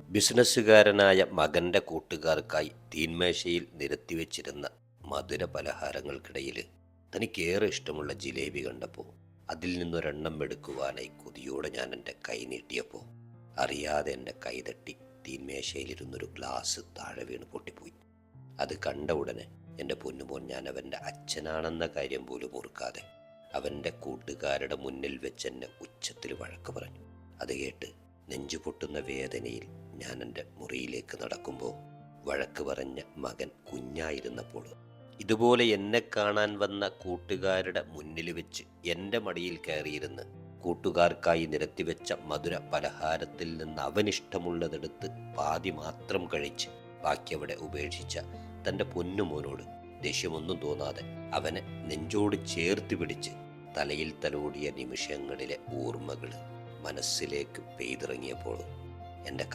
ബിസിനസ്സുകാരനായ മകന്റെ കൂട്ടുകാർക്കായി തീന്മേശയിൽ നിരത്തിവെച്ചിരുന്ന മധുര പലഹാരങ്ങൾക്കിടയിൽ തനിക്കേറെ ഇഷ്ടമുള്ള ജിലേബി കണ്ടപ്പോൾ അതിൽ നിന്നൊരെണ്ണം എടുക്കുവാനായി കൊതിയോടെ ഞാൻ എൻ്റെ കൈ നീട്ടിയപ്പോൾ അറിയാതെ എൻ്റെ കൈ തട്ടി തീന്മേശയിലിരുന്നൊരു ഗ്ലാസ് താഴെ വീണ് പൊട്ടിപ്പോയി. അത് കണ്ട ഉടനെ എൻ്റെ പൊന്നുമോൻ ഞാൻ അവൻ്റെ അച്ഛനാണെന്ന കാര്യം പോലും ഓർക്കാതെ അവൻ്റെ കൂട്ടുകാരുടെ മുന്നിൽ വെച്ചെന്നെ ഉച്ചത്തിൽ വഴക്ക് പറഞ്ഞു. അത് കേട്ട് നെഞ്ചു പൊട്ടുന്ന വേദനയിൽ ഞാൻ എൻ്റെ മുറിയിലേക്ക് നടക്കുമ്പോൾ വഴക്ക് പറഞ്ഞ മകൻ കുഞ്ഞായിരുന്നപ്പോൾ ഇതുപോലെ എന്നെ കാണാൻ വന്ന കൂട്ടുകാരുടെ മുന്നിൽ വെച്ച് എൻ്റെ മടിയിൽ കയറിയിരുന്ന് കൂട്ടുകാർക്കായി നിരത്തിവെച്ച മധുര പലഹാരത്തിൽ നിന്ന് അവനിഷ്ടമുള്ളതെടുത്ത് പാതി മാത്രം കഴിച്ച് ബാക്കി അവിടെ ഉപേക്ഷിച്ച തൻ്റെ പൊന്നുമോനോട് ദേഷ്യമൊന്നും തോന്നാതെ അവനെ നെഞ്ചോട് ചേർത്ത് പിടിച്ച് തലയിൽ തലോടിയ നിമിഷങ്ങളിലെ ഓർമ്മകൾ മനസ്സിലേക്ക് പെയ്തിറങ്ങിയപ്പോൾ എൻ്റെ